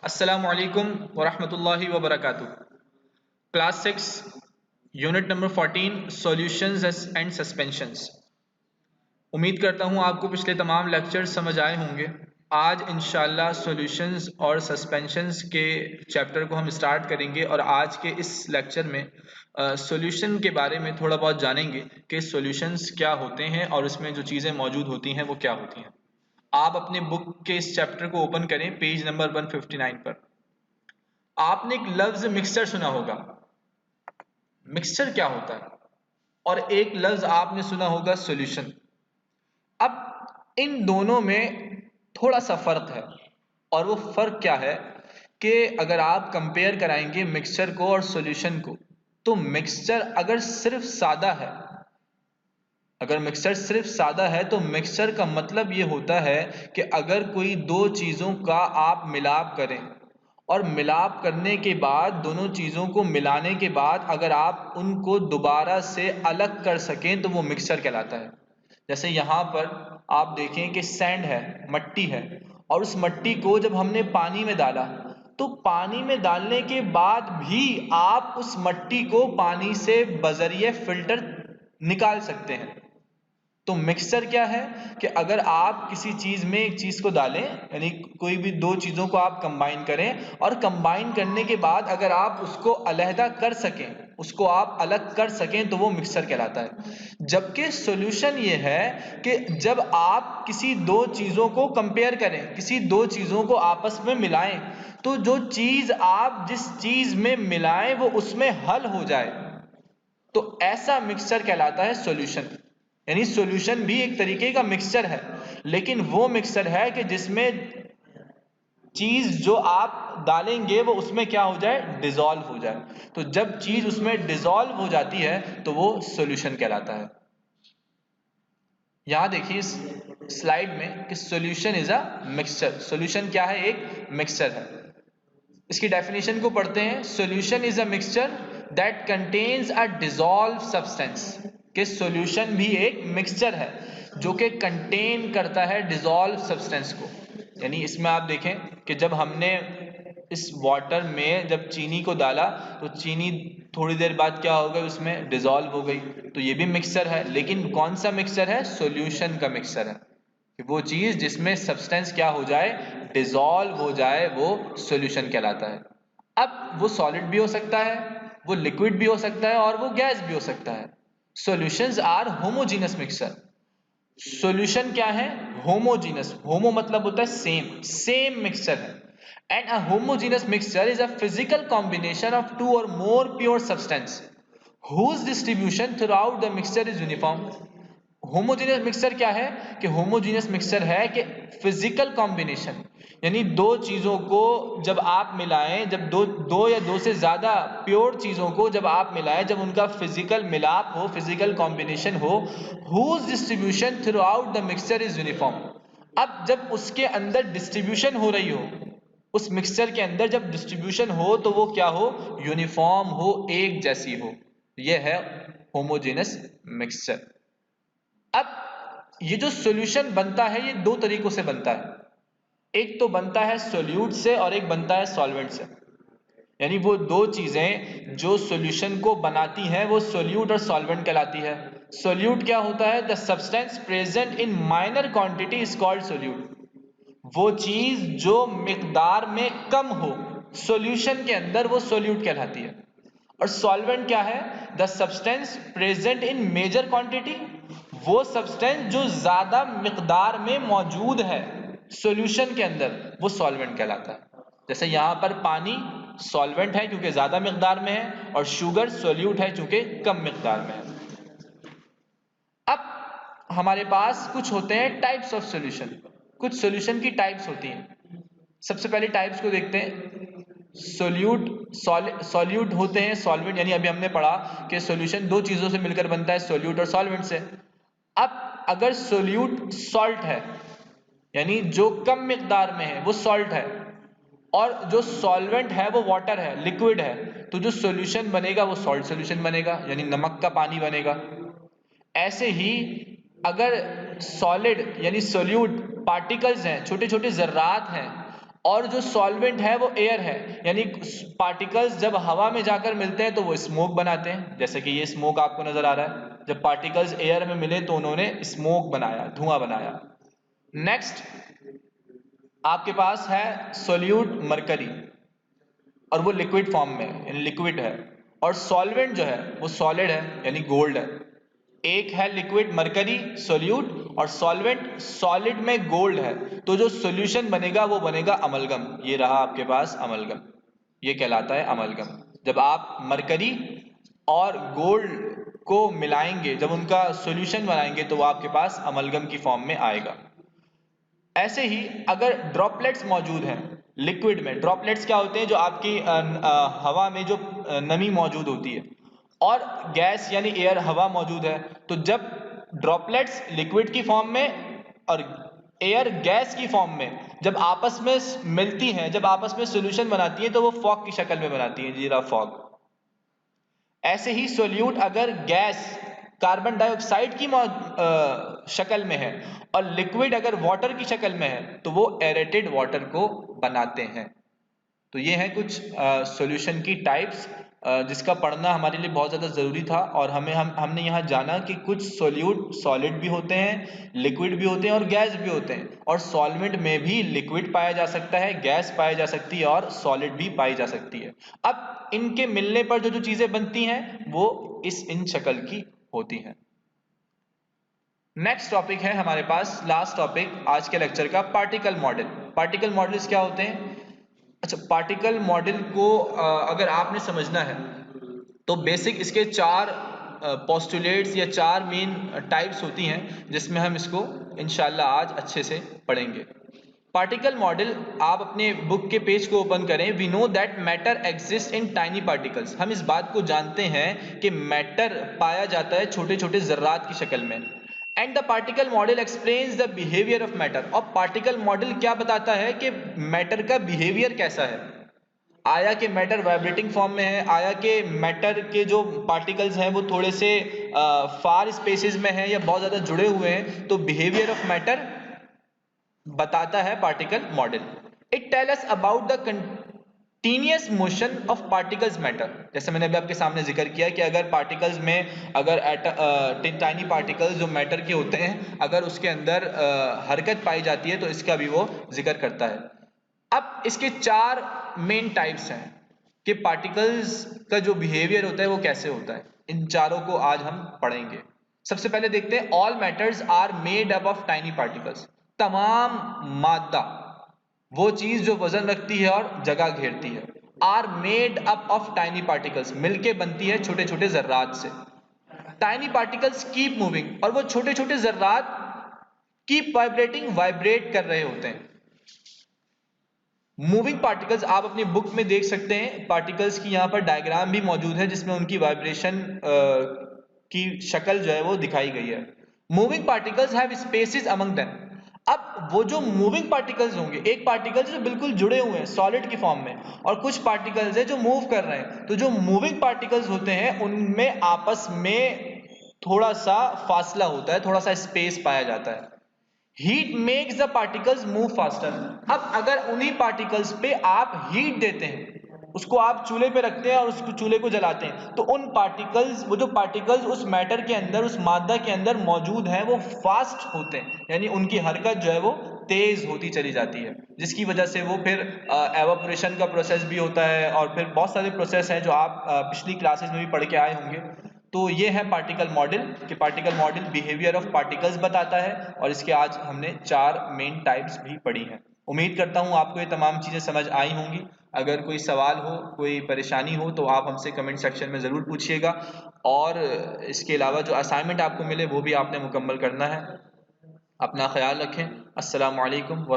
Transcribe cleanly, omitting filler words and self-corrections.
अस्सलामुअलैकुम वरहमतुल्लाहि वबरकातुहू। Class 6 unit number 14 solutions and suspensions. उम्मीद करता हूँ आपको पिछले तमाम लेक्चर्स समझ आए होंगे। आज इंशाल्लाह सॉल्यूशंस और सस्पेंशंस के चैप्टर को हम स्टार्ट करेंगे और आज के इस लेक्चर में सॉल्यूशन के बारे में थोड़ा बहुत जानेंगे कि सॉल्यूशंस क्या होते हैं और उसमें जो चीज़ें मौजूद होती हैं वो क्या होती हैं। आप अपने बुक के इस चैप्टर को ओपन करें पेज नंबर 159 पर। आपने एक लफ्ज मिक्सचर सुना होगा। मिक्सचर क्या होता है? और एक लफ्ज आपने सुना होगा सॉल्यूशन। अब इन दोनों में थोड़ा सा फर्क है और वो फर्क क्या है कि अगर आप कंपेयर कराएंगे मिक्सचर को और सॉल्यूशन को, तो मिक्सचर अगर सिर्फ सादा है, अगर मिक्सचर सिर्फ सादा है तो मिक्सचर का मतलब ये होता है कि अगर कोई दो चीज़ों का आप मिलाप करें और मिलाप करने के बाद दोनों चीज़ों को मिलाने के बाद अगर आप उनको दोबारा से अलग कर सकें तो वो मिक्सचर कहलाता है। जैसे यहाँ पर आप देखें कि सैंड है, मट्टी है, और उस मट्टी को जब हमने पानी में डाला तो पानी में डालने के बाद भी आप उस मट्टी को पानी से बजरिए फिल्टर निकाल सकते हैं। तो मिक्सचर क्या है कि अगर आप किसी चीज में एक चीज को डालें, यानी कोई भी दो चीजों को आप कंबाइन करें और कंबाइन करने के बाद अगर आप उसको अलहदा कर सकें, उसको आप अलग कर सकें तो वो मिक्सचर कहलाता है। जबकि सॉल्यूशन ये है कि जब आप किसी दो चीजों को कंपेयर करें, किसी दो चीजों को आपस में मिलाएं, तो जो चीज आप जिस चीज में मिलाएं वो उसमें हल हो जाए, तो ऐसा मिक्सचर कहलाता है सॉल्यूशन। यानी सॉल्यूशन भी एक तरीके का मिक्सचर है, लेकिन वो मिक्सचर है कि जिसमें चीज जो आप डालेंगे वो उसमें क्या हो जाए, डिसॉल्व हो जाए। तो जब चीज उसमें डिसॉल्व हो जाती है तो वो सॉल्यूशन कहलाता है। यहां देखिए इस स्लाइड में कि solution is a mixture. Solution क्या है? एक मिक्सचर है। इसकी डेफिनेशन को पढ़ते हैं। Solution is a mixture that contains a dissolve substance. कि सॉल्यूशन भी एक मिक्सचर है जो कि कंटेन करता है डिसॉल्व सब्सटेंस को। यानी इसमें आप देखें कि जब हमने इस वाटर में जब चीनी को डाला तो चीनी थोड़ी देर बाद क्या हो गई, उसमें डिसॉल्व हो गई। तो ये भी मिक्सचर है, लेकिन कौन सा मिक्सचर है? सॉल्यूशन का मिक्सचर है। कि वो चीज जिसमें सब्सटेंस क्या हो जाए, डिसॉल्व हो जाए, वो सॉल्यूशन कहलाता है। अब वो सॉलिड भी हो सकता है, वो लिक्विड भी हो सकता है और वो गैस भी हो सकता है। Solutions are homogeneous mixture. Solution क्या है? होमोजीनस। होमो मतलब होता है सेम, सेम मिक्सचर है। And a homogeneous mixture is a physical combination of two or more pure substance whose distribution throughout the mixture is uniform। Homogeneous mixture क्या है कि homogeneous mixture है कि फिजिकल कॉम्बिनेशन, यानी दो चीजों को जब आप मिलाएं, जब दो दो या दो से ज्यादा प्योर चीजों को जब आप मिलाएं, जब उनका फिजिकल मिलाप हो, फिजिकल कॉम्बिनेशन हो, whose distribution throughout the mixture is uniform। अब जब उसके अंदर डिस्ट्रीब्यूशन हो रही हो, उस मिक्सचर के अंदर जब डिस्ट्रीब्यूशन हो तो वो क्या हो? यूनिफॉर्म हो, एक जैसी हो। यह है होमोजेनस मिक्सचर। अब ये जो सॉल्यूशन बनता है ये दो तरीकों से बनता है। एक तो बनता है सोल्यूट से और एक बनता है सॉल्वेंट से। यानी वो दो चीजें जो सॉल्यूशन को बनाती हैं वो सोल्यूट और सॉल्वेंट कहलाती है। सोल्यूट क्या होता है? The substance present in minor quantity is called solute. वो चीज जो मिकदार में कम हो सॉल्यूशन के अंदर, वो सोल्यूट कहलाती है। और सॉल्वेंट क्या है? The substance present in major quantity. वो सब्सटेंस जो ज्यादा मिकदार में मौजूद है सॉल्यूशन के अंदर, वो सॉल्वेंट कहलाता है। जैसे यहां पर पानी सॉल्वेंट है क्योंकि ज्यादा मिकदार में है, और शुगर सोल्यूट है क्योंकि कम मिकदार में है। अब हमारे पास कुछ होते हैं टाइप्स ऑफ सॉल्यूशन। कुछ सॉल्यूशन की टाइप्स होती हैं। सबसे पहले टाइप्स को देखते हैं। सोल्यूट, सॉल्यूट होते हैं, सॉल्वेंट, यानी अभी हमने पढ़ा कि सॉल्यूशन दो चीजों से मिलकर बनता है, सोल्यूट और सॉल्वेंट से। अब अगर सोल्यूट सॉल्ट है, यानी जो कम मिकदार में है वो सॉल्ट है, और जो सॉल्वेंट है वो वाटर है, लिक्विड है, तो जो सॉल्यूशन बनेगा वो सॉल्ट सॉल्यूशन बनेगा, यानी नमक का पानी बनेगा। ऐसे ही अगर सॉलिड यानी सोल्यूट पार्टिकल्स हैं, छोटे छोटे जर्रात हैं, और जो सॉल्वेंट है वो एयर है, यानी पार्टिकल्स जब हवा में जाकर मिलते हैं तो वो स्मोक बनाते हैं, जैसे कि ये स्मोक आपको नजर आ रहा है। जब पार्टिकल्स एयर में मिले तो उन्होंने स्मोक बनाया, धुआं बनाया। नेक्स्ट आपके पास है सोल्यूट मरकरी, और वो लिक्विड फॉर्म में यानी लिक्विड है, और सॉल्वेंट जो है वो सॉलिड है यानी गोल्ड है। एक है लिक्विड मरकरी सोल्यूट, और सॉल्वेंट सॉलिड में गोल्ड है। तो जो सॉल्यूशन बनेगा वो बनेगा अमलगम। ये रहा आपके पास अमलगम, ये कहलाता है अमलगम। जब आप मरकरी और गोल्ड को मिलाएंगे, जब उनका सॉल्यूशन बनाएंगे तो वो आपके पास अमलगम की फॉर्म में आएगा। ऐसे ही अगर ड्रॉपलेट्स मौजूद हैं लिक्विड में, ड्रॉपलेट्स क्या होते हैं, जो आपकी हवा में जो नमी मौजूद होती है, और गैस यानी एयर हवा मौजूद है, तो जब ड्रॉपलेट्स लिक्विड की फॉर्म में और एयर गैस की फॉर्म में जब आपस में मिलती हैं, जब आपस में सॉल्यूशन बनाती हैं, तो वो फॉग की शक्ल में बनाती हैं, जीरा फॉग। ऐसे ही सोल्यूट अगर गैस कार्बन डाइऑक्साइड की शक्ल में है और लिक्विड अगर वाटर की शक्ल में है तो वो एरेटेड वाटर को बनाते हैं। तो ये हैं कुछ सॉल्यूशन की टाइप्स जिसका पढ़ना हमारे लिए बहुत ज़्यादा ज़रूरी था, और हमने यहाँ जाना कि कुछ सोल्यूट सॉलिड भी होते हैं, लिक्विड भी होते हैं और गैस भी होते हैं, और सॉल्वेंट में भी लिक्विड पाया जा सकता है, गैस पाई जा सकती है और सॉलिड भी पाई जा सकती है। अब इनके मिलने पर जो जो चीज़ें बनती हैं वो इन शक्ल की होती हैं। नेक्स्ट टॉपिक है हमारे पास, लास्ट टॉपिक आज के लेक्चर का, पार्टिकल मॉडल। पार्टिकल मॉडल्स क्या होते हैं? अच्छा, पार्टिकल मॉडल को अगर आपने समझना है तो बेसिक इसके चार पोस्टुलेट्स या चार मेन टाइप्स होती हैं, जिसमें हम इसको इंशाल्लाह आज अच्छे से पढ़ेंगे। पार्टिकल मॉडल, आप अपने बुक के पेज को ओपन करें। We know that matter exist in tiny particles. हम इस बात को जानते हैं कि मैटर पाया जाता है छोटे छोटे जर्रात की शक्ल में। And the particle model explains the behaviour of matter. और पार्टिकल मॉडल क्या बताता है कि मैटर का बिहेवियर कैसा है। आया कि मैटर वाइब्रेटिंग फॉर्म में है, आया कि मैटर के जो पार्टिकल्स हैं वो थोड़े से फार स्पेसेस में हैं या बहुत ज़्यादा जुड़े हुए हैं। तो बिहेवियर ऑफ मैटर बताता है particle model. It tell us about the continuous motion of particles matter. जैसे मैंने अभी आपके सामने जिक्र किया कि अगर पार्टिकल्स में अगर टाइनी पार्टिकल्स जो मैटर के होते हैं, अगर उसके अंदर हरकत पाई जाती है तो इसका भी वो जिक्र करता है। अब इसके चार मेन टाइप्स हैं कि पार्टिकल्स का जो बिहेवियर होता है वो कैसे होता है। इन चारों को आज हम पढ़ेंगे। सबसे पहले देखते हैं, all matters are made up of tiny particles. तमाम मादा, वो चीज जो वजन रखती है और जगह घेरती है, are made up of tiny particles, मिलके बनती है छोटे छोटे जर्रात से। टाइनी पार्टिकल्स कीप मूविंग, और वो छोटे छोटे जर्रात कीप वाइब्रेटिंग, वाइब्रेट कर रहे होते हैं। मूविंग पार्टिकल्स, आप अपनी बुक में देख सकते हैं, पार्टिकल्स की यहाँ पर डायग्राम भी मौजूद है जिसमें उनकी वाइब्रेशन की शक्ल जो है वो दिखाई गई है। Moving particles have spaces among them. अब वो जो मूविंग पार्टिकल्स होंगे, एक पार्टिकल्स जो बिल्कुल जुड़े हुए हैं सॉलिड की फॉर्म में, और कुछ पार्टिकल्स है जो मूव कर रहे हैं। तो जो मूविंग पार्टिकल्स होते हैं उनमें आपस में थोड़ा सा फासला होता है, थोड़ा सा स्पेस पाया जाता है। Heat makes the particles move faster. अब अगर उन्हीं पार्टिकल्स पे आप हीट देते हैं, उसको आप चूल्हे पे रखते हैं और उसको चूल्हे को जलाते हैं, तो उन पार्टिकल्स, वो जो पार्टिकल्स उस मैटर के अंदर, उस मादा के अंदर मौजूद हैं, वो फास्ट होते हैं, यानी उनकी हरकत जो है वो तेज होती चली जाती है, जिसकी वजह से वो फिर एवापोरेशन का प्रोसेस भी होता है, और फिर बहुत सारे प्रोसेस हैं जो आप पिछली क्लासेस में भी पढ़ के आए होंगे। तो ये है पार्टिकल मॉडल, कि particle model behaviour of particles बताता है, और इसके आज हमने चार मेन टाइप्स भी पढ़ी हैं। उम्मीद करता हूँ आपको ये तमाम चीज़ें समझ आई होंगी। अगर कोई सवाल हो, कोई परेशानी हो, तो आप हमसे कमेंट सेक्शन में ज़रूर पूछिएगा, और इसके अलावा जो असाइनमेंट आपको मिले वो भी आपने मुकम्मल करना है। अपना ख्याल रखें। अस्सलामु अलैकुम व